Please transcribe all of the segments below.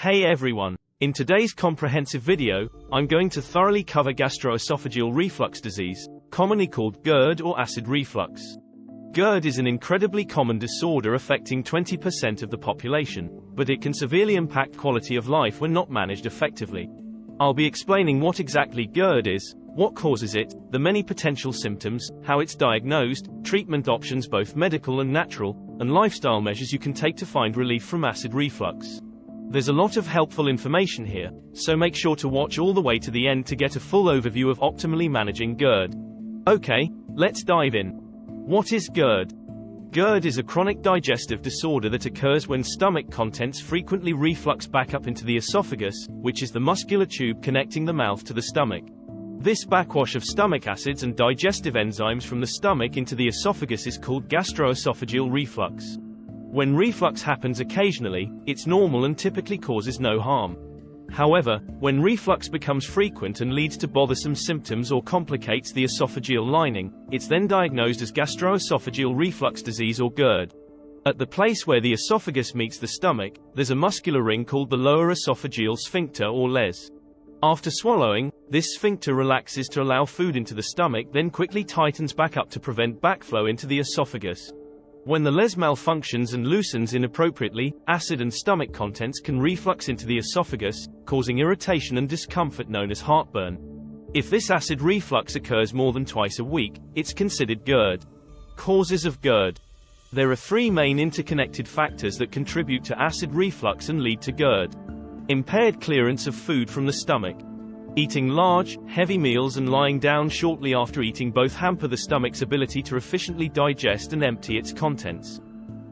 Hey everyone! In today's comprehensive video, I'm going to thoroughly cover gastroesophageal reflux disease, commonly called GERD or acid reflux. GERD is an incredibly common disorder affecting 20% of the population, but it can severely impact quality of life when not managed effectively. I'll be explaining what exactly GERD is, what causes it, the many potential symptoms, how it's diagnosed, treatment options both medical and natural, and lifestyle measures you can take to find relief from acid reflux. There's a lot of helpful information here, so make sure to watch all the way to the end to get a full overview of optimally managing GERD. Okay, let's dive in. What is GERD? GERD is a chronic digestive disorder that occurs when stomach contents frequently reflux back up into the esophagus, which is the muscular tube connecting the mouth to the stomach. This backwash of stomach acids and digestive enzymes from the stomach into the esophagus is called gastroesophageal reflux. When reflux happens occasionally, it's normal and typically causes no harm. However, when reflux becomes frequent and leads to bothersome symptoms or complicates the esophageal lining, it's then diagnosed as gastroesophageal reflux disease or GERD. At the place where the esophagus meets the stomach, there's a muscular ring called the lower esophageal sphincter or les. After swallowing, this sphincter relaxes to allow food into the stomach, then quickly tightens back up to prevent backflow into the esophagus. When the les malfunctions and loosens inappropriately, acid and stomach contents can reflux into the esophagus, causing irritation and discomfort known as heartburn. If this acid reflux occurs more than twice a week, it's considered GERD. Causes of GERD. There are three main interconnected factors that contribute to acid reflux and lead to GERD. Impaired clearance of food from the stomach. Eating large, heavy meals and lying down shortly after eating both hamper the stomach's ability to efficiently digest and empty its contents.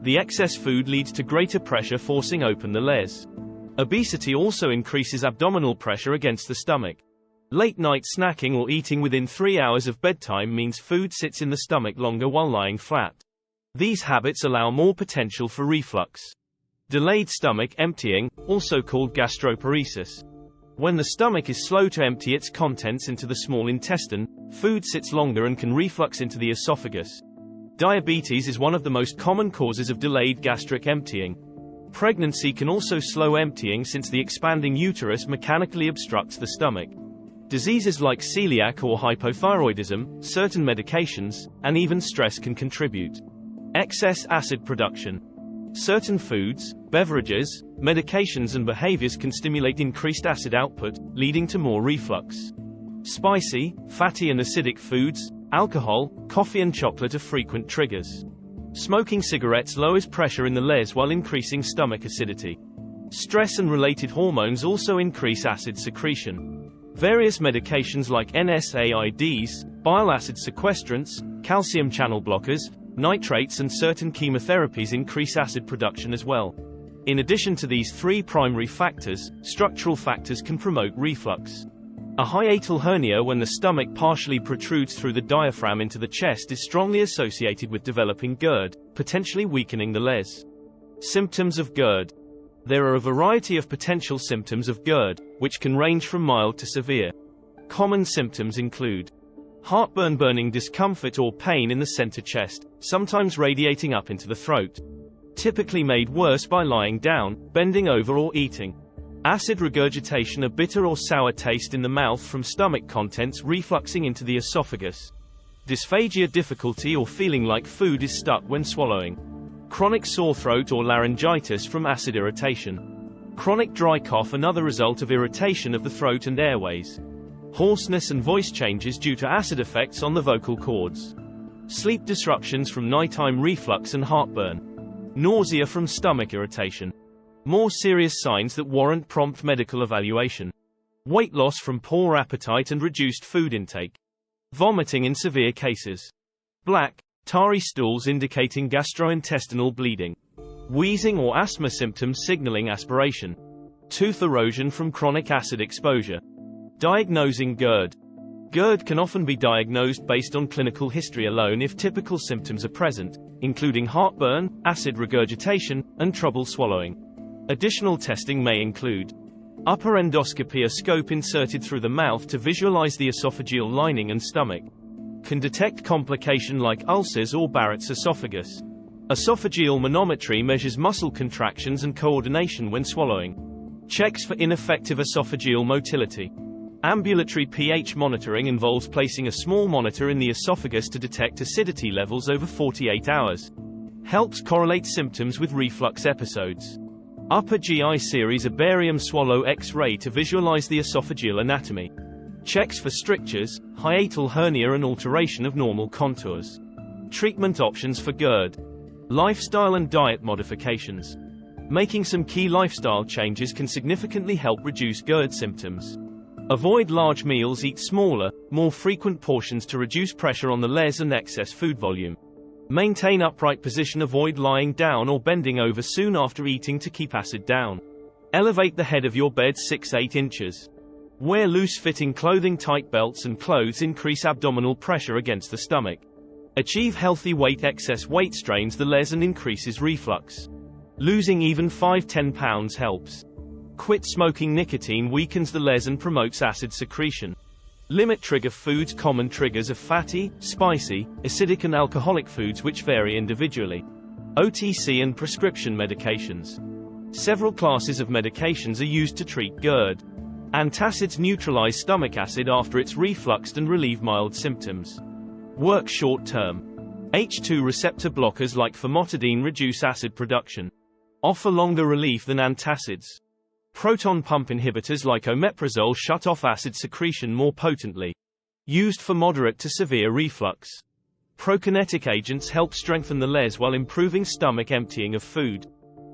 The excess food leads to greater pressure forcing open the les. Obesity also increases abdominal pressure against the stomach. Late night snacking or eating within 3 hours of bedtime means food sits in the stomach longer while lying flat. These habits allow more potential for reflux. Delayed stomach emptying, also called gastroparesis. When the stomach is slow to empty its contents into the small intestine, food sits longer and can reflux into the esophagus. Diabetes is one of the most common causes of delayed gastric emptying. Pregnancy can also slow emptying since the expanding uterus mechanically obstructs the stomach. Diseases like celiac or hypothyroidism, certain medications, and even stress can contribute. Excess acid production. Certain foods, beverages, medications and behaviors can stimulate increased acid output, leading to more reflux. Spicy, fatty and acidic foods, alcohol, coffee and chocolate are frequent triggers. Smoking cigarettes lowers pressure in the les while increasing stomach acidity. Stress and related hormones also increase acid secretion. Various medications like NSAIDs, bile acid sequestrants, calcium channel blockers, nitrates and certain chemotherapies increase acid production as well. In addition to these three primary factors, structural factors can promote reflux. A hiatal hernia when the stomach partially protrudes through the diaphragm into the chest is strongly associated with developing GERD, potentially weakening the les. Symptoms of GERD. There are a variety of potential symptoms of GERD, which can range from mild to severe. Common symptoms include heartburn, burning discomfort or pain in the center chest, sometimes radiating up into the throat. Typically made worse by lying down, bending over or eating. Acid regurgitation, a bitter or sour taste in the mouth from stomach contents refluxing into the esophagus. Dysphagia, difficulty or feeling like food is stuck when swallowing. Chronic sore throat or laryngitis from acid irritation. Chronic dry cough, another result of irritation of the throat and airways. Hoarseness and voice changes due to acid effects on the vocal cords. Sleep disruptions from nighttime reflux and heartburn. Nausea from stomach irritation. More serious signs that warrant prompt medical evaluation. Weight loss from poor appetite and reduced food intake. Vomiting in severe cases. Black, tarry stools indicating gastrointestinal bleeding. Wheezing or asthma symptoms signaling aspiration. Tooth erosion from chronic acid exposure. Diagnosing GERD. GERD can often be diagnosed based on clinical history alone if typical symptoms are present, including heartburn, acid regurgitation, and trouble swallowing. Additional testing may include upper endoscopy, a scope inserted through the mouth to visualize the esophageal lining and stomach. Can detect complication like ulcers or Barrett's esophagus. Esophageal manometry measures muscle contractions and coordination when swallowing. Checks for ineffective esophageal motility. Ambulatory pH monitoring involves placing a small monitor in the esophagus to detect acidity levels over 48 hours. Helps correlate symptoms with reflux episodes. Upper GI series a barium swallow X-ray to visualize the esophageal anatomy. Checks for strictures, hiatal hernia and alteration of normal contours. Treatment options for GERD. Lifestyle and diet modifications. Making some key lifestyle changes can significantly help reduce GERD symptoms. Avoid large meals, eat smaller, more frequent portions to reduce pressure on the les and excess food volume. Maintain upright position, avoid lying down or bending over soon after eating to keep acid down. Elevate the head of your bed 6-8 inches. Wear loose-fitting clothing, tight belts and clothes increase abdominal pressure against the stomach. Achieve healthy weight, excess weight strains the les and increases reflux. Losing even 5-10 pounds helps. Quit smoking, nicotine weakens the les and promotes acid secretion. Limit trigger foods. Common triggers are fatty, spicy, acidic and alcoholic foods which vary individually. OTC and prescription medications. Several classes of medications are used to treat GERD. Antacids neutralize stomach acid after it's refluxed and relieve mild symptoms. Work short term. H2 receptor blockers like famotidine reduce acid production. Offer longer relief than antacids. Proton pump inhibitors like omeprazole shut off acid secretion more potently. Used for moderate to severe reflux. Prokinetic agents help strengthen the les while improving stomach emptying of food.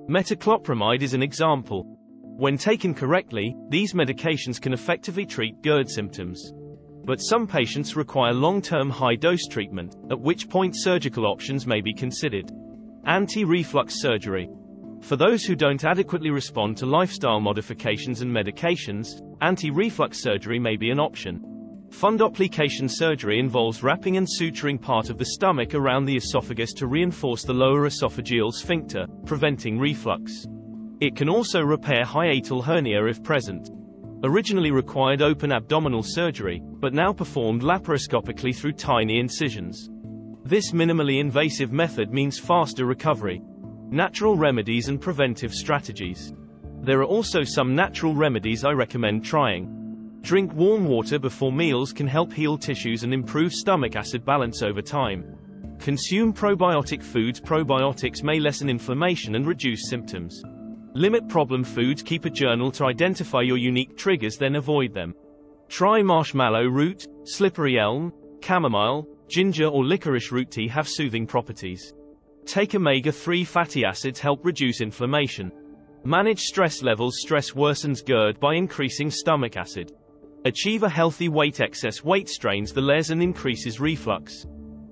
Metoclopramide is an example. When taken correctly, these medications can effectively treat GERD symptoms. But some patients require long-term high-dose treatment, at which point surgical options may be considered. Anti-reflux surgery. For those who don't adequately respond to lifestyle modifications and medications, anti-reflux surgery may be an option. Fundoplication surgery involves wrapping and suturing part of the stomach around the esophagus to reinforce the lower esophageal sphincter, preventing reflux. It can also repair hiatal hernia if present. Originally required open abdominal surgery, but now performed laparoscopically through tiny incisions. This minimally invasive method means faster recovery. Natural remedies and preventive strategies. There are also some natural remedies I recommend trying. Drink warm water before meals can help heal tissues and improve stomach acid balance over time. Consume probiotic foods. Probiotics may lessen inflammation and reduce symptoms. Limit problem foods. Keep a journal to identify your unique triggers, then avoid them. Try marshmallow root, slippery elm, chamomile, ginger or licorice root tea have soothing properties. Take omega-3 fatty acids, help reduce inflammation. Manage stress levels. Stress worsens GERD by increasing stomach acid. Achieve a healthy weight. Excess weight strains the les and increases reflux.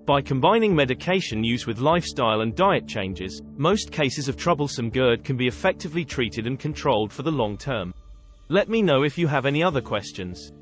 By combining medication use with lifestyle and diet changes, most cases of troublesome GERD can be effectively treated and controlled for the long term. Let me know if you have any other questions.